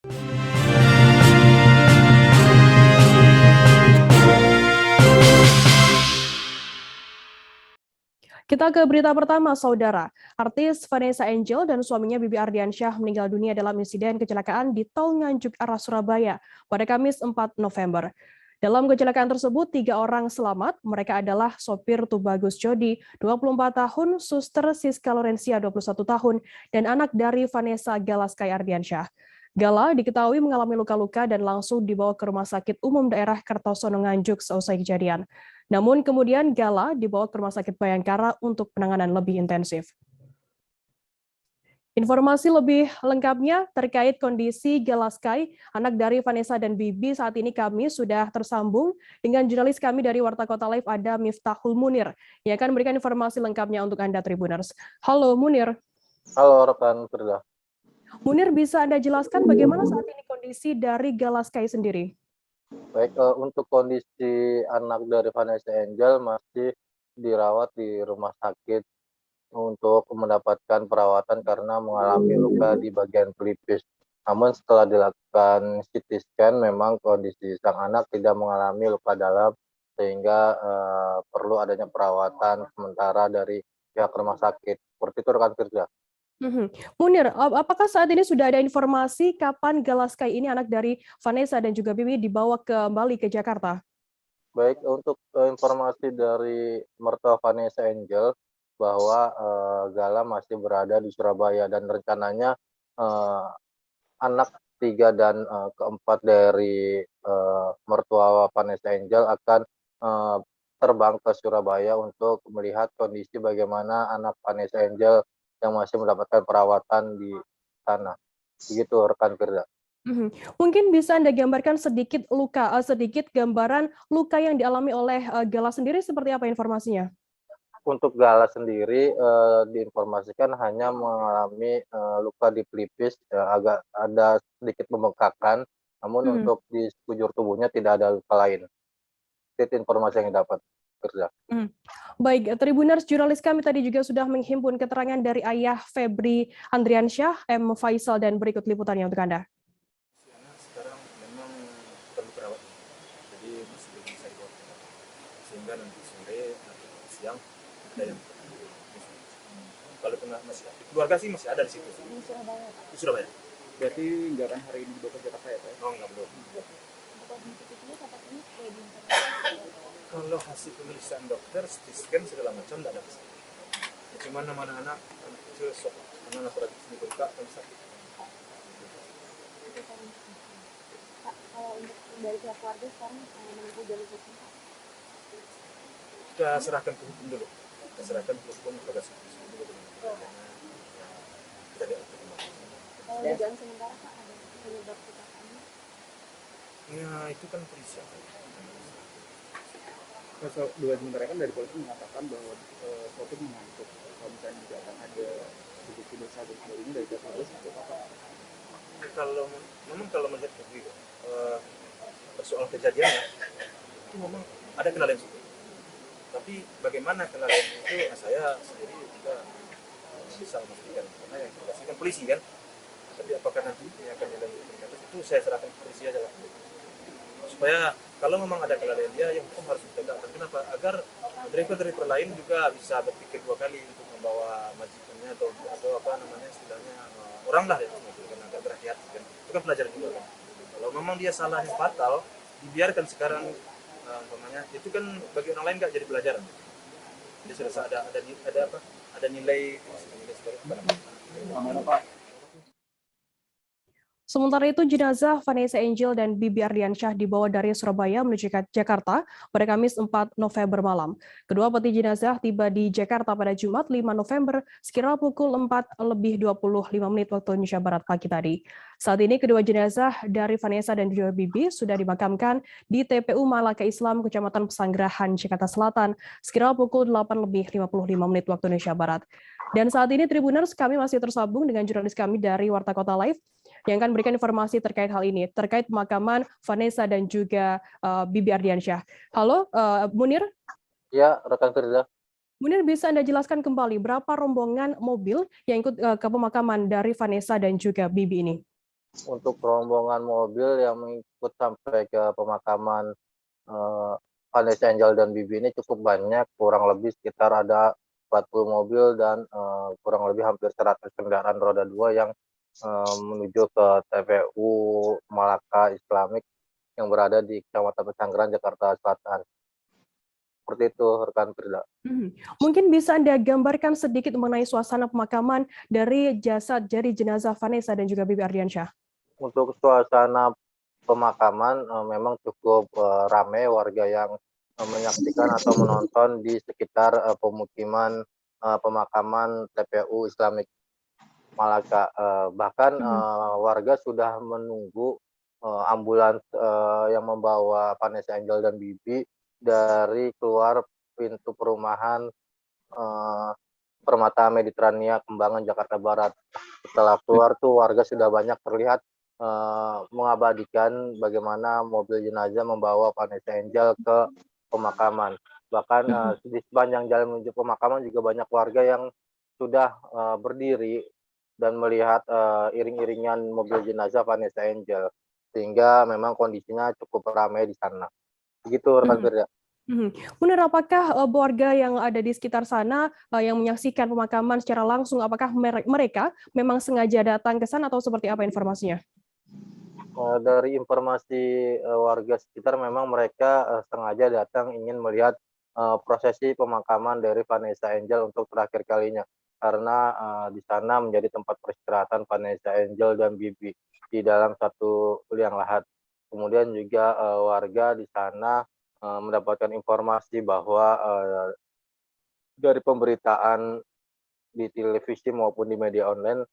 Kita ke berita pertama, Saudara. Artis Vanessa Angel dan suaminya Bibi Ardiansyah meninggal dunia dalam insiden kecelakaan di Tol Nganjuk arah Surabaya pada Kamis 4 November. Dalam kecelakaan tersebut, 3 orang selamat. Mereka adalah sopir Tubagus Jody, 24 tahun, Suster Siska Lorencia, 21 tahun, dan anak dari Vanessa Galaskai Ardiansyah. Gala diketahui mengalami luka-luka dan langsung dibawa ke Rumah Sakit Umum Daerah Kertosono Nganjuk seusai kejadian. Namun kemudian Gala dibawa ke Rumah Sakit Bayangkara untuk penanganan lebih intensif. Informasi lebih lengkapnya terkait kondisi Galaskai, anak dari Vanessa dan Bibi, saat ini kami sudah tersambung dengan jurnalis kami dari Warta Kota Live, ada Miftahul Munir, yang akan memberikan informasi lengkapnya untuk Anda Tribuners. Halo Munir. Halo rekan kerja. Munir, bisa Anda jelaskan bagaimana saat ini kondisi dari Galaskai sendiri? Baik, untuk kondisi anak dari Vanessa Angel masih dirawat di rumah sakit untuk mendapatkan perawatan karena mengalami luka di bagian pelipis. Namun setelah dilakukan CT scan, memang kondisi sang anak tidak mengalami luka dalam sehingga perlu adanya perawatan sementara dari pihak rumah sakit. Seperti itu rekan kerja. Munir, apakah saat ini sudah ada informasi kapan Galaskai ini, anak dari Vanessa dan juga Bibi, dibawa kembali ke Jakarta? Baik, untuk informasi dari mertua Vanessa Angel bahwa Gala masih berada di Surabaya dan rencananya anak 3 dan keempat dari mertua Vanessa Angel akan terbang ke Surabaya untuk melihat kondisi bagaimana anak Vanessa Angel yang masih mendapatkan perawatan di sana. Begitu rekan kerja. Mungkin bisa Anda gambarkan sedikit gambaran luka yang dialami oleh Gala sendiri, seperti apa informasinya? Untuk Gala sendiri diinformasikan hanya mengalami luka di pelipis, agak ada sedikit pembengkakan, namun untuk di sekujur tubuhnya tidak ada luka lain. Itu informasi yang didapat kerja. Baik, Tribuners, jurnalis kami tadi juga sudah menghimpun keterangan dari ayah Febri Andriansyah, M. Faisal, dan berikut liputannya untuk Anda. Sekarang memang perlu perawatan, jadi masih belum bisa dibawa, sehingga nanti sore atau siang ada yang kalau tengah masih keluarga sih masih ada di situ. Di Surabaya. Berarti nggak akan hari ini dibawa ke Jakarta ya, Pak? Oh, nggak belum. Kalau hasil pemeriksaan dokter, CT scan segala macam tidak ada masalah. Cuma nama anak kecil sok, anak berat di bengkak dan sakit. Kalau untuk dari pihak keluarga sekarang menempuh jalur hukum, Pak? Kita serahkan ke hukum dulu. Kita serahkan ke hukum investigasi dulu. Kita lihat. Kalau dugaan sementara Pak, ada penyebab kecelakaannya? Ya itu kan polisi. Kalau dua sementara kan dari polisi mengatakan bahwa sopir mengantuk. Kalau misalnya juga akan ada bukti dosa dan sebagainya dari pihak keluarga seperti apa? Kalau melihat begitu soal kejadiannya itu memang ada kelalaian sopir. Tapi bagaimana kelalaian itu saya sendiri juga bisa memastikan karena yang dipastikan polisi kan. Tapi apakah nanti yang akan dilanjutkan itu saya serahkan ke polisi aja lah. Supaya kalau memang ada kelalaian dia, yang hukum harus ditegakkan. Kenapa? Agar driver lain juga bisa berpikir 2 kali untuk membawa majikannya atau apa namanya istilahnya orang lah ya, kan agak berhati-hati kan. Itu kan pelajaran juga kan. Kalau memang dia salah yang fatal, dibiarkan sekarang umpamanya itu kan bagi orang lain nggak jadi pelajaran. Jadi serasa ada nilai Pak. Sementara itu, jenazah Vanessa Angel dan Bibi Ardiansyah dibawa dari Surabaya menuju Jakarta pada Kamis 4 November malam. Kedua peti jenazah tiba di Jakarta pada Jumat 5 November sekira pukul 4:25 waktu Indonesia Barat pagi tadi. Saat ini kedua jenazah dari Vanessa dan juga Bibi sudah dimakamkan di TPU Malaka Islam, Kecamatan Pesanggerahan, Jakarta Selatan sekira pukul 8:55 waktu Indonesia Barat. Dan saat ini Tribuners, kami masih tersambung dengan jurnalis kami dari Warta Kota Live yang akan berikan informasi terkait hal ini, terkait pemakaman Vanessa dan juga Bibi Ardiansyah. Halo, Munir? Ya, rekan kerja. Munir, bisa Anda jelaskan kembali berapa rombongan mobil yang ikut ke pemakaman dari Vanessa dan juga Bibi ini? Untuk rombongan mobil yang mengikut sampai ke pemakaman Vanessa Angel dan Bibi ini cukup banyak, kurang lebih sekitar ada 40 mobil dan kurang lebih hampir 100 kendaraan roda 2 yang menuju ke TPU Malaka Islamik yang berada di Kecamatan Pesanggerahan, Jakarta Selatan. Seperti itu, rekan Firda. Mungkin bisa Anda gambarkan sedikit mengenai suasana pemakaman dari jenazah Vanessa dan juga Bibi Ardiansyah. Untuk suasana pemakaman memang cukup ramai warga yang menyaksikan atau menonton di sekitar pemukiman pemakaman TPU Islamik Malaka. Bahkan warga sudah menunggu ambulans yang membawa Vanessa Angel dan Bibi dari keluar pintu perumahan Permata Mediterania Kembangan Jakarta Barat. Setelah keluar tuh warga sudah banyak terlihat mengabadikan bagaimana mobil jenazah membawa Vanessa Angel ke pemakaman. Bahkan di sepanjang jalan menuju pemakaman juga banyak warga yang sudah berdiri dan melihat iring-iringan mobil jenazah Vanessa Angel, sehingga memang kondisinya cukup ramai di sana. Begitu rekan Firda. Benar, apakah warga yang ada di sekitar sana yang menyaksikan pemakaman secara langsung, apakah mereka memang sengaja datang ke sana atau seperti apa informasinya? Dari informasi warga sekitar memang mereka sengaja datang ingin melihat prosesi pemakaman dari Vanessa Angel untuk terakhir kalinya, karena di sana menjadi tempat peristirahatan Vanessa Angel dan Bibi di dalam satu liang lahat. Kemudian juga warga di sana mendapatkan informasi bahwa dari pemberitaan di televisi maupun di media online,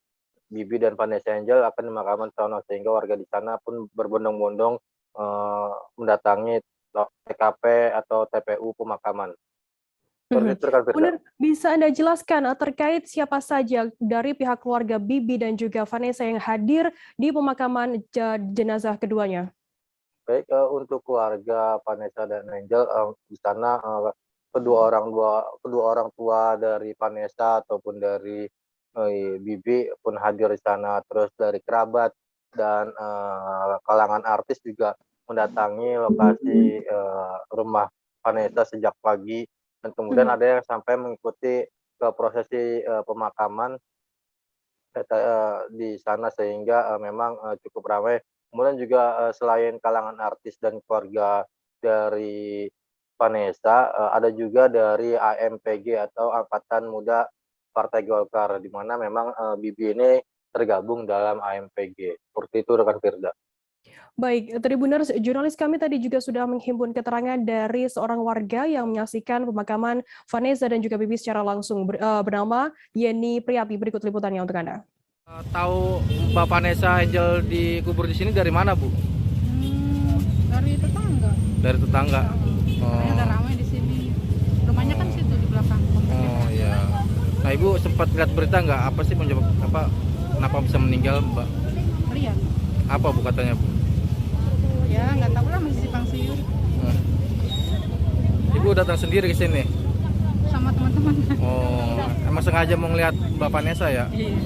Bibi dan Vanessa Angel akan dimakamkan sana, sehingga warga di sana pun berbondong-bondong mendatangi TKP atau TPU pemakaman. Seperti itu, rekan Firda. Benar, bisa Anda jelaskan terkait siapa saja dari pihak keluarga Bibi dan juga Vanessa yang hadir di pemakaman jenazah keduanya? Baik, untuk keluarga Vanessa dan Angel di sana kedua orang tua dari Vanessa ataupun dari Bibi pun hadir di sana, terus dari kerabat dan kalangan artis juga mendatangi lokasi rumah Vanessa sejak pagi, dan kemudian ada yang sampai mengikuti ke prosesi pemakaman di sana, sehingga memang cukup ramai. Kemudian juga selain kalangan artis dan keluarga dari Vanessa, ada juga dari AMPG atau Angkatan Muda Partai Golkar, di mana memang Bibi ini tergabung dalam AMPG. Seperti itu, rekan Firda. Baik, Tribuners, jurnalis kami tadi juga sudah menghimpun keterangan dari seorang warga yang menyaksikan pemakaman Vanessa dan juga Bibi secara langsung, bernama Yeni Priyati. Berikut liputannya untuk Anda. Tahu Mbak Vanessa Angel dikubur di sini dari mana, Bu? Dari tetangga. Dari tetangga. Karena ada ramai di sini. Rumahnya kan situ di belakang. Oh iya. Nah, Ibu sempat lihat berita nggak? Apa sih penyebab kenapa bisa meninggal, Mbak? Lihat. Apa Bu katanya, Bu? Ya nggak tahu lah, masih simpang siur. Ibu datang sendiri ke sini? Sama teman-teman. Oh, emang sengaja mau ngeliat Mbak Vanessa ya? Iya.